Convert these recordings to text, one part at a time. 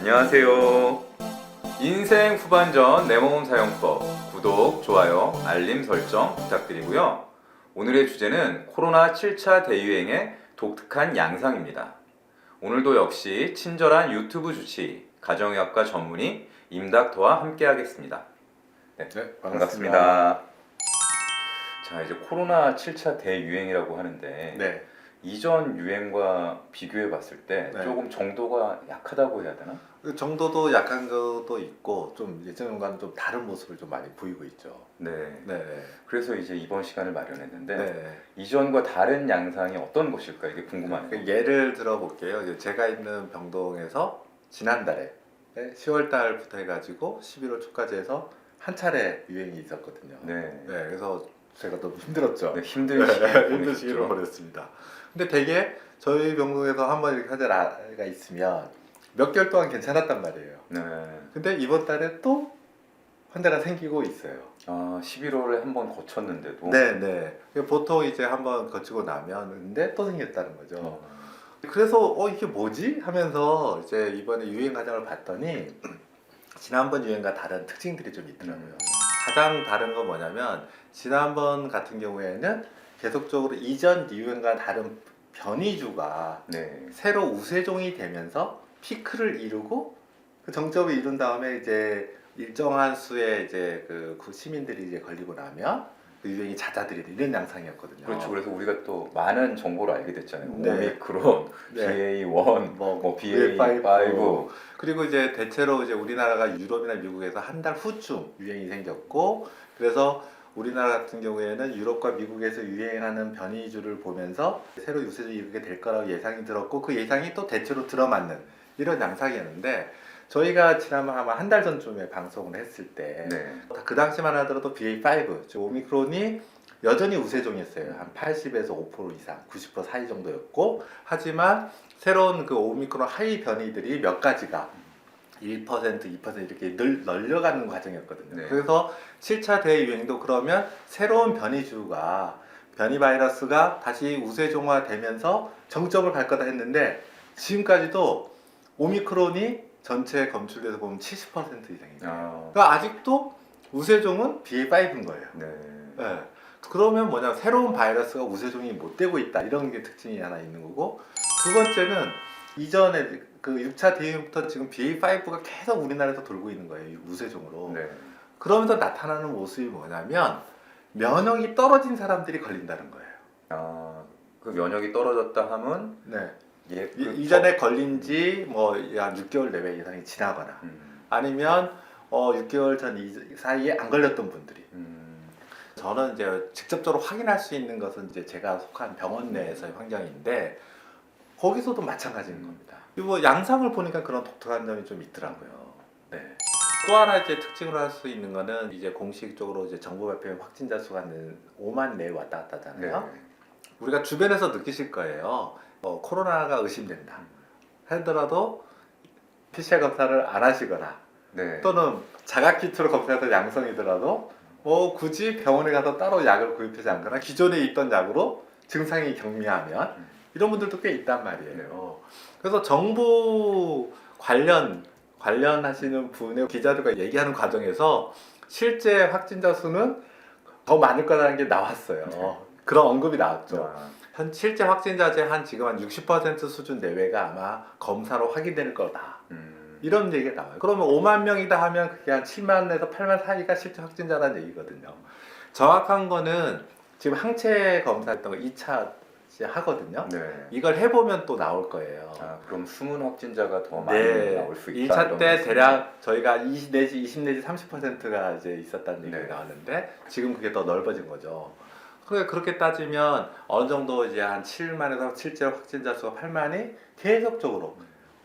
안녕하세요. 인생 후반전 내 몸 사용법 구독, 좋아요, 알림 설정 부탁드리고요. 오늘의 주제는 코로나 7차 대유행의 독특한 양상입니다. 오늘도 역시 친절한 유튜브 주치 가정의학과 전문의 임닥터와 함께 하겠습니다. 네, 반갑습니다. 자, 이제 코로나 7차 대유행이라고 하는데 네. 이전 유행과 비교해 봤을 때 네. 조금 정도가 약하다고 해야 되나? 그 정도도 약한 것도 있고 좀 예전과는 좀 다른 모습을 좀 많이 보이고 있죠. 네. 네. 그래서 이제 이번 시간을 마련했는데 네. 이전과 다른 양상이 어떤 것일까 이게 궁금하네요. 그 예를 들어 볼게요. 이제 제가 있는 병동에서 지난달에 10월 달부터 해가지고 11월 초까지 해서 한 차례 유행이 있었거든요. 네. 네. 그래서 제가 너무 힘들었죠. 네, 힘든 시기를 힘든 시기를 보냈죠. 보냈습니다. 근데 되게 저희 병동에서 한번 이렇게 환자가 있으면 몇 개월 동안 괜찮았단 말이에요. 네. 근데 이번 달에 또 환자가 생기고 있어요. 아, 11월에 한번 거쳤는데도. 네네. 보통 이제 한번 거치고 나면 근데 또 생겼다는 거죠. 어, 그래서 이게 뭐지? 하면서 이제 이번에 유행 과정을 봤더니 지난번 유행과 다른 특징들이 좀 있더라고요. 가장 다른 건 뭐냐면 지난번 같은 경우에는 계속적으로 이전 유행과 다른 변이주가 네. 새로 우세종이 되면서 피크를 이루고 그 정점을 이룬 다음에 이제 일정한 수의 이제 그 시민들이 이제 걸리고 나면 그 유행이 잦아들이는 이런 양상이었거든요. 그렇죠. 그래서 우리가 또 많은 정보를 알게 됐잖아요. 네. 오미크론, 네. BA1, 뭐 BA5. 그리고 이제 대체로 이제 우리나라가 유럽이나 미국에서 한 달 후쯤 유행이 생겼고 그래서 우리나라 같은 경우에는 유럽과 미국에서 유행하는 변이주를 보면서 새로 유세를 이루게 될 거라고 예상이 들었고 그 예상이 또 대체로 들어맞는 이런 양상이었는데 저희가 지난번 아마 한 달 전쯤에 방송을 했을 때 그 네. 당시만 하더라도 BA5, 즉 오미크론이 여전히 우세종이었어요. 한 80에서 5% 이상, 90% 사이 정도였고 하지만 새로운 그 오미크론 하위 변이들이 몇 가지가 1%, 2% 이렇게 늘려가는 과정이었거든요. 네. 그래서 7차 대유행도 그러면 새로운 변이 바이러스가 다시 우세종화되면서 정점을 갈 거다 했는데 지금까지도 오미크론이 전체 검출돼서 보면 70% 이상이에요. 그러니까 아직도 우세종은 BA5인 거예요. 네. 네. 그러면 뭐냐 새로운 바이러스가 우세종이 못 되고 있다 이런 게 특징이 하나 있는 거고 두 번째는 이전에 그 6차 대유행부터 지금 BA5가 계속 우리나라에서 돌고 있는 거예요. 우세종으로. 네. 그러면서 나타나는 모습이 뭐냐면 면역이 떨어진 사람들이 걸린다는 거예요. 아, 그 면역이 떨어졌다 하면 네. 예, 이전에 걸린 지 뭐 한 6개월 내외 이상이 지나거나 아니면 6개월 전 사이에 안 걸렸던 분들이 저는 이제 직접적으로 확인할 수 있는 것은 이제 제가 속한 병원 내에서의 환경인데 거기서도 마찬가지인 겁니다. 그리고 양상을 보니까 그런 독특한 점이 좀 있더라고요. 네. 또 하나 이제 특징으로 할 수 있는 거는 이제 공식적으로 이제 정부 발표된 확진자 수가 5만 내에 왔다 갔다 하잖아요. 네. 우리가 주변에서 느끼실 거예요. 코로나가 의심된다 하더라도 PCR 검사를 안 하시거나 네. 또는 자가키트로 검사해서 양성이더라도 굳이 병원에 가서 따로 약을 구입하지 않거나 기존에 있던 약으로 증상이 경미하면 이런 분들도 꽤 있단 말이에요. 그래서 정부 관련하시는 분의 기자들과 얘기하는 과정에서 실제 확진자 수는 더 많을 거라는 게 나왔어요. 그런 언급이 나왔죠. 실제 확진자의 지금 한 60% 수준 내외가 아마 검사로 확인될 거다. 이런 얘기가 나와요. 그러면 5만 명이다 하면 그게 한 7만에서 8만 사이가 실제 확진자라는 얘기거든요. 정확한 거는 지금 항체 검사했던 거 2차 하거든요. 네. 이걸 해보면 또 나올 거예요. 아, 그럼 숨은 확진자가 더 많이 나올 수 있다. 1차 때 대략 저희가 20 내지 30%가 이제 있었다는 얘기가 네. 나왔는데 지금 그게 더 넓어진 거죠. 그렇게 따지면 어느 정도 이제 한 7만에서 실제 확진자 수가 8만이 계속적으로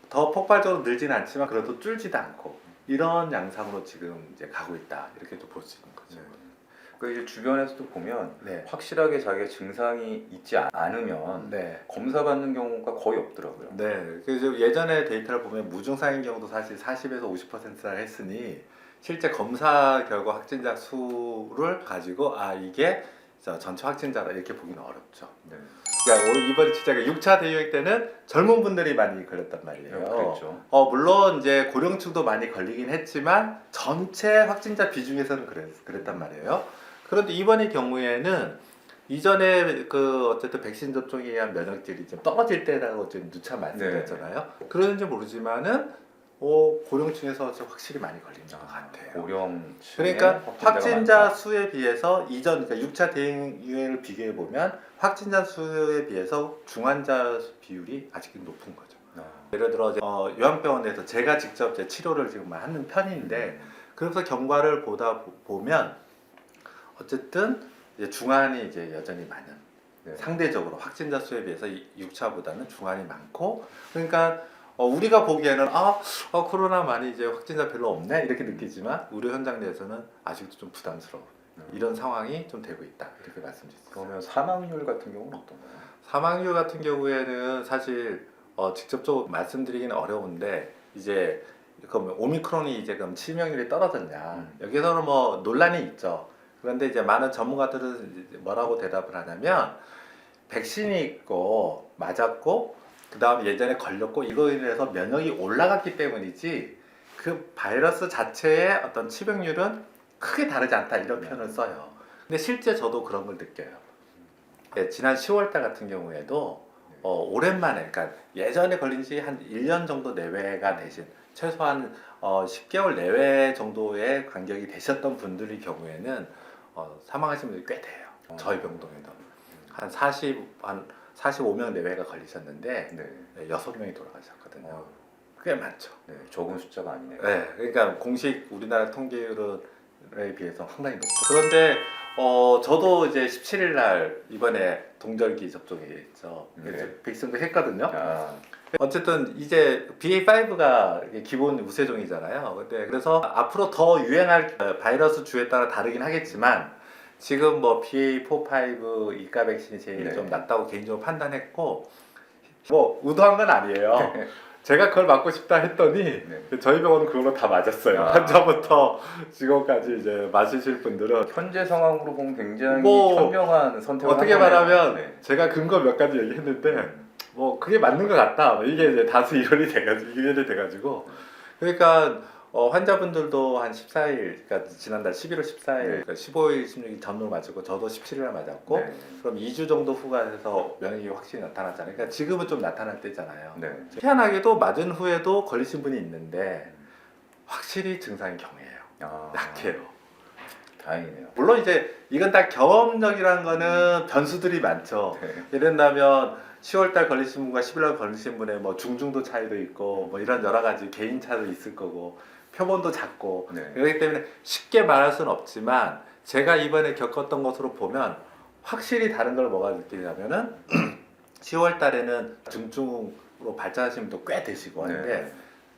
더 폭발적으로 늘지는 않지만 그래도 줄지도 않고 이런 양상으로 지금 이제 가고 있다 이렇게 또 볼 수 있는 거죠. 그 이제 주변에서도 보면 네. 확실하게 자기가 증상이 있지 않으면 네. 검사 받는 경우가 거의 없더라고요. 네. 그래서 예전에 데이터를 보면 무증상인 경우도 사실 40에서 50%라 했으니 실제 검사 결과 확진자 수를 가지고 이게 전체 확진자다 이렇게 보기는 어렵죠. 네. 그러니까 이번에 진짜 6차 대유행 때는 젊은 분들이 많이 걸렸단 말이에요. 그렇죠. 물론 이제 고령층도 많이 걸리긴 했지만 전체 확진자 비중에서는 그랬단 말이에요. 그런데 이번의 경우에는 이전에 그 어쨌든 백신 접종에 의한 면역질이 좀 떨어질 때라고 좀 누차 말씀드렸잖아요. 그런지 모르지만은 고령층에서 확실히 많이 걸린 것 같아요. 고령 그러니까 확진자 수에 비해서 이전 그러니까 6차 대유행을 비교해 보면 확진자 수에 비해서 중환자 비율이 아직 높은 거죠. 예를 들어 이제 요양병원에서 제가 직접 제 치료를 지금 하는 편인데 그래서 경과를 보면 어쨌든 이제 중환이 이제 여전히 많은 상대적으로 확진자 수에 비해서 6차보다는 중환이 많고 그러니까 우리가 보기에는 코로나 많이 이제 확진자 별로 없네 이렇게 느끼지만 의료 현장 내에서는 아직도 좀 부담스러워 이런 상황이 좀 되고 있다 이렇게 말씀드릴 수 있어요. 그러면 사망률 같은 경우는 어떤가요? 사망률 같은 경우에는 사실 직접적으로 말씀드리기는 어려운데 이제 그럼 오미크론이 이제 그럼 치명률이 떨어졌냐 여기서는 뭐 논란이 있죠. 그런데 이제 많은 전문가들은 이제 뭐라고 대답을 하냐면 백신이 있고 맞았고 그 다음 예전에 걸렸고 이거에 인해서 면역이 올라갔기 때문이지 그 바이러스 자체의 어떤 치명률은 크게 다르지 않다 이런 표현을 써요. 근데 실제 저도 그런 걸 느껴요. 지난 10월달 같은 경우에도 오랜만에 그러니까 예전에 걸린 지 한 1년 정도 내외가 되신 최소한 10개월 내외 정도의 간격이 되셨던 분들의 경우에는 사망하신 분들이 꽤 돼요. 저희 병동에도 한 45명 내외가 걸리셨는데 6명이 돌아가셨거든요. 꽤 많죠. 네, 적은 숫자가 아니네요. 네, 그러니까 공식 우리나라 통계율에 비해서 상당히 높죠. 그런데 저도 이제 17일 날 이번에 동절기 접종이 있죠. 백신도 했거든요. 어쨌든 이제 BA.5가 기본 우세종이잖아요. 근데 그래서 앞으로 더 유행할 바이러스 주에 따라 다르긴 하겠지만 지금 뭐 BA.4, 5 이가 백신이 제일 좀 낫다고 개인적으로 판단했고 뭐 의도한 건 아니에요. 제가 그걸 맞고 싶다 했더니 저희 병원은 그걸로 다 맞았어요. 환자부터 직원까지 이제 맞으실 분들은 현재 상황으로 보면 굉장히 현명한 선택을 어떻게 말하면 제가 근거 몇 가지 얘기했는데 뭐 그게 맞는 것 같다. 이게 이제 다수 이론이 돼가지고 그러니까 환자분들도 한 14일, 그러니까 지난달 11월 14일, 그러니까 15일, 16일 전으로 맞았고 저도 17일에 맞았고 그럼 2주 정도 후가해서 면역이 확실히 나타났잖아요. 그러니까 지금은 좀 나타날 때잖아요. 희한하게도 맞은 후에도 걸리신 분이 있는데 확실히 증상이 경해요. 약해요. 다행이네요. 물론 이제 이건 다 경험력이라는 거는 변수들이 많죠. 예를 들면 10월달 걸리신 분과 11월 걸리신 분의 뭐 중증도 차이도 있고 뭐 이런 여러 가지 개인 차도 있을 거고 표본도 작고 그렇기 때문에 쉽게 말할 수는 없지만 제가 이번에 겪었던 것으로 보면 확실히 다른 걸 뭐가 느끼냐면은 10월달에는 중증으로 발전하신 분도 꽤 되시고 하는데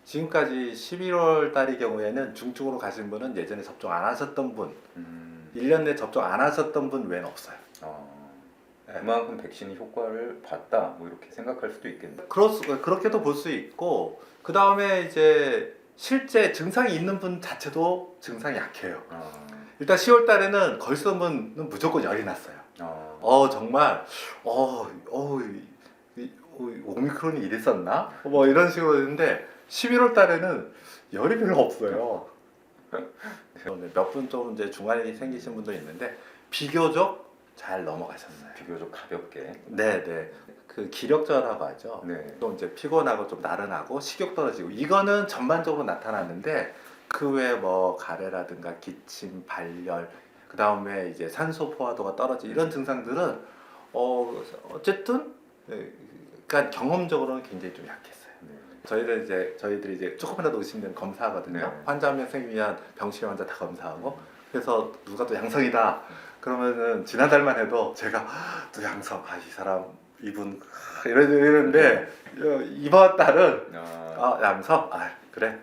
지금까지 11월 달의 경우에는 중증으로 가신 분은 예전에 접종 안 하셨던 분 1년 내 접종 안 하셨던 분 외에는 없어요. 그만큼 백신이 효과를 봤다 뭐 이렇게 생각할 수도 있겠네요. 그렇게도 볼 수 있고 그 다음에 이제 실제 증상이 있는 분 자체도 증상이 약해요. 일단 10월 달에는 걸리던 분은 무조건 열이 났어요. 정말 오미크론이 이랬었나? 뭐 이런 식으로 했는데 11월 달에는 열이 별로 없어요. 몇 분 좀 이제 중환이 생기신 분도 있는데 비교적 잘 넘어가셨어요. 비교적 가볍게. 네네. 그 기력저하라고 하죠. 또 이제 피곤하고 좀 나른하고 식욕 떨어지고 이거는 전반적으로 나타났는데 그 외에 뭐 가래라든가 기침, 발열, 그 다음에 이제 산소 포화도가 떨어지고 이런 증상들은 어쨌든 그러니까 경험적으로는 굉장히 좀 약했어요. 저희들이 이제 조금이라도 의심되면 검사하거든요. 환자 한 명 생기면 위한 병실 환자 다 검사하고 그래서 누가 또 양성이다. 그러면은 지난달만 해도 제가 또 양성, 이 사람 이분 이러는데 이번 달은 양성, 그래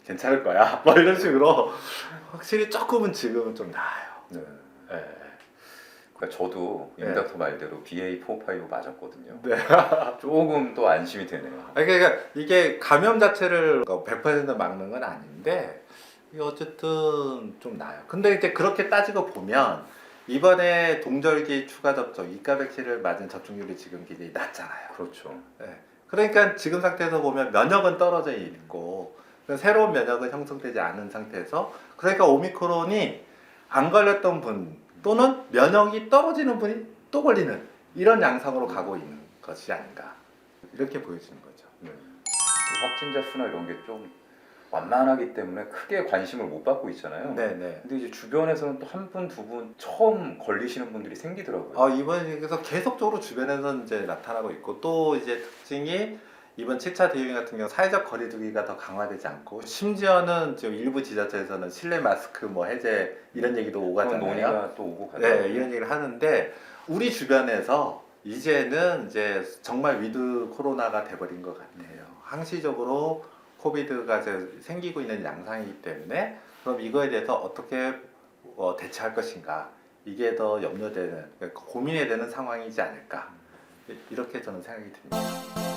괜찮을 거야. 뭐 이런 식으로 확실히 조금은 지금은 좀 나아요. 그러니까 저도 임닥터 말대로 BA.4, 5 맞았거든요. 조금 또 안심이 되네요. 그러니까 이게 감염 자체를 100% 막는 건 아닌데 이게 어쨌든 좀 나아요. 근데 이제 그렇게 따지고 보면 이번에 동절기 추가 접종, 이가 백신을 맞은 접종률이 지금 굉장히 낮잖아요. 그렇죠. 네. 그러니까 지금 상태에서 보면 면역은 떨어져 있고 새로운 면역은 형성되지 않은 상태에서 그러니까 오미크론이 안 걸렸던 분 또는 면역이 떨어지는 분이 또 걸리는 이런 양상으로 가고 있는 것이 아닌가 이렇게 보여지는 거죠. 네. 확진자 수나 이런 게 좀 완만하기 때문에 크게 관심을 못 받고 있잖아요. 네네. 근데 이제 주변에서는 또 한 분, 두 분 처음 걸리시는 분들이 생기더라고요. 이번에 그래서 계속적으로 주변에서 이제 나타나고 있고 또 이제 특징이 이번 7차 대유행 같은 경우 사회적 거리두기가 더 강화되지 않고 심지어는 지금 일부 지자체에서는 실내 마스크 뭐 해제 이런 얘기도 오고 그런 하잖아요. 논의가 또 오고 가요. 네, 이런 얘기를 하는데 우리 주변에서 이제는 이제 정말 위드 코로나가 돼버린 것 같아요. 항시적으로 코비드가 이제 생기고 있는 양상이기 때문에 그럼 이거에 대해서 어떻게 대처할 것인가 이게 더 염려되는 고민이 되는 상황이지 않을까 이렇게 저는 생각이 듭니다.